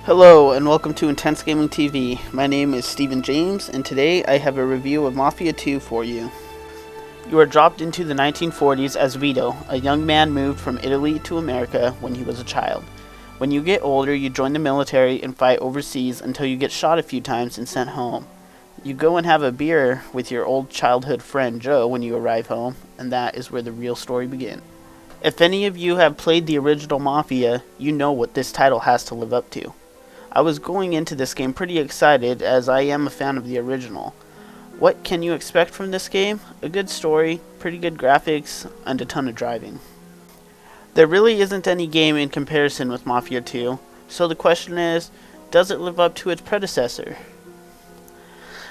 Hello and welcome to Intense Gaming TV. My name is Stephen James and today I have a review of Mafia II for you. You are dropped into the 1940s as Vito, a young man moved from Italy to America when he was a child. When you get older, you join the military and fight overseas until you get shot a few times and sent home. You go and have a beer with your old childhood friend Joe when you arrive home, and that is where the real story begins. If any of you have played the original Mafia, you know what this title has to live up to. I was going into this game pretty excited as I am a fan of the original. What can you expect from this game? A good story, pretty good graphics, and a ton of driving. There really isn't any game in comparison with Mafia II, so the question is, does it live up to its predecessor?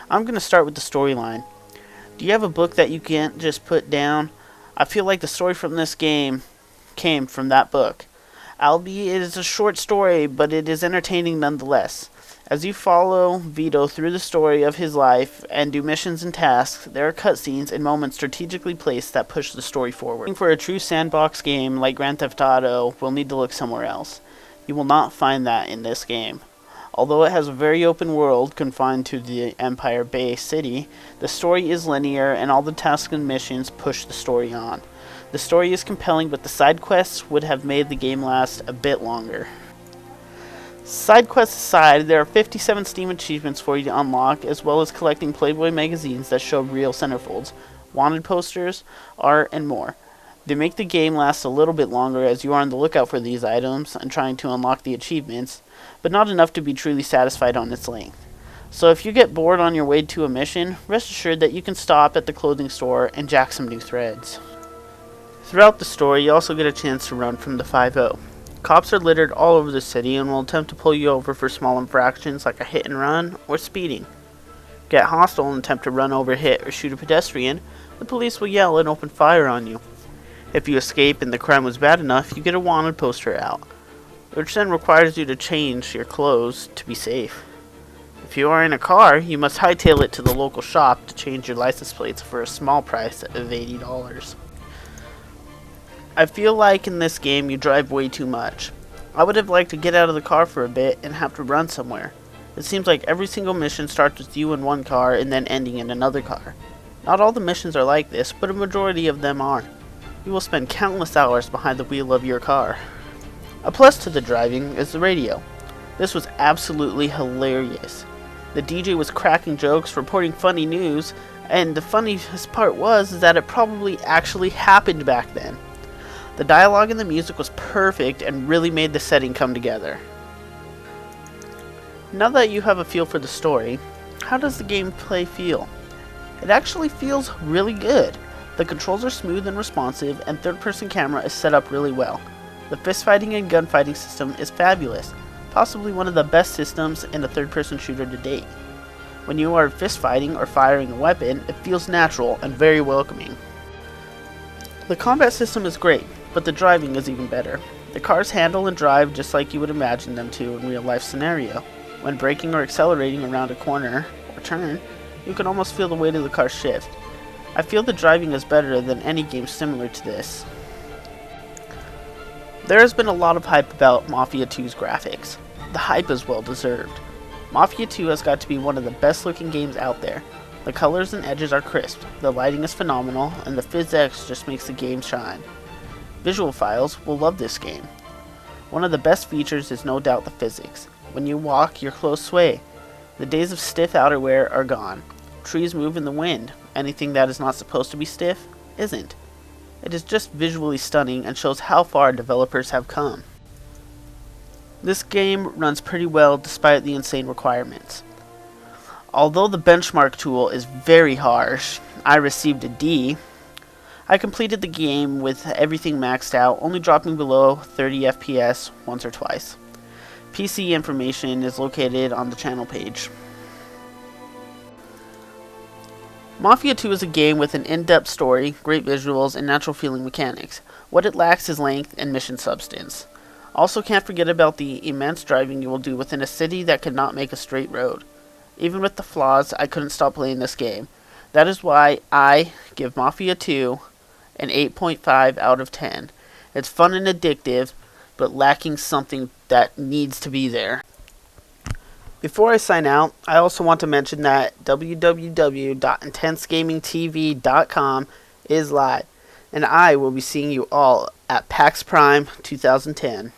I'm going to start with the storyline. Do you have a book that you can't just put down? I feel like the story from this game came from that book. Albeit it is a short story, but it is entertaining nonetheless. As you follow Vito through the story of his life and do missions and tasks, there are cutscenes and moments strategically placed that push the story forward. For a true sandbox game like Grand Theft Auto, we'll need to look somewhere else. You will not find that in this game. Although it has a very open world confined to the Empire Bay City, the story is linear and all the tasks and missions push the story on. The story is compelling, but the side quests would have made the game last a bit longer. Side quests aside, there are 57 Steam achievements for you to unlock, as well as collecting Playboy magazines that show real centerfolds, wanted posters, art, and more. They make the game last a little bit longer as you are on the lookout for these items and trying to unlock the achievements, but not enough to be truly satisfied on its length. So if you get bored on your way to a mission, rest assured that you can stop at the clothing store and jack some new threads. Throughout the story, you also get a chance to run from the 5-0. Cops are littered all over the city and will attempt to pull you over for small infractions like a hit and run or speeding. Get hostile and attempt to run over, hit, or shoot a pedestrian, the police will yell and open fire on you. If you escape and the crime was bad enough, you get a wanted poster out, which then requires you to change your clothes to be safe. If you are in a car, you must hightail it to the local shop to change your license plates for a small price of $80. I feel like in this game you drive way too much. I would have liked to get out of the car for a bit and have to run somewhere. It seems like every single mission starts with you in one car and then ending in another car. Not all the missions are like this, but a majority of them are. You will spend countless hours behind the wheel of your car. A plus to the driving is the radio. This was absolutely hilarious. The DJ was cracking jokes, reporting funny news, and the funniest part was that it probably actually happened back then. The dialogue and the music was perfect and really made the setting come together. Now that you have a feel for the story, how does the gameplay feel? It actually feels really good. The controls are smooth and responsive, and third-person camera is set up really well. The fistfighting and gunfighting system is fabulous, possibly one of the best systems in a third-person shooter to date. When you are fistfighting or firing a weapon, it feels natural and very welcoming. The combat system is great, but the driving is even better. The cars handle and drive just like you would imagine them to in real-life scenario. When braking or accelerating around a corner or turn, you can almost feel the weight of the car shift. I feel the driving is better than any game similar to this. There has been a lot of hype about Mafia 2's graphics. The hype is well deserved. Mafia 2 has got to be one of the best looking games out there. The colors and edges are crisp, the lighting is phenomenal, and the physics just makes the game shine. Visual files will love this game. One of the best features is no doubt the physics. When you walk, your clothes sway. The days of stiff outerwear are gone. Trees move in the wind. Anything that is not supposed to be stiff isn't. It is just visually stunning and shows how far developers have come. This game runs pretty well despite the insane requirements. Although the benchmark tool is very harsh, I received a D. I completed the game with everything maxed out, only dropping below 30 FPS once or twice. PC information is located on the channel page. Mafia 2 is a game with an in-depth story, great visuals, and natural feeling mechanics. What it lacks is length and mission substance. Also can't forget about the immense driving you will do within a city that could not make a straight road. Even with the flaws, I couldn't stop playing this game. That is why I give Mafia 2 an 8.5 out of 10. It's fun and addictive, but lacking something that needs to be there. Before I sign out, I also want to mention that www.intensegamingtv.com is live, and I will be seeing you all at PAX Prime 2010.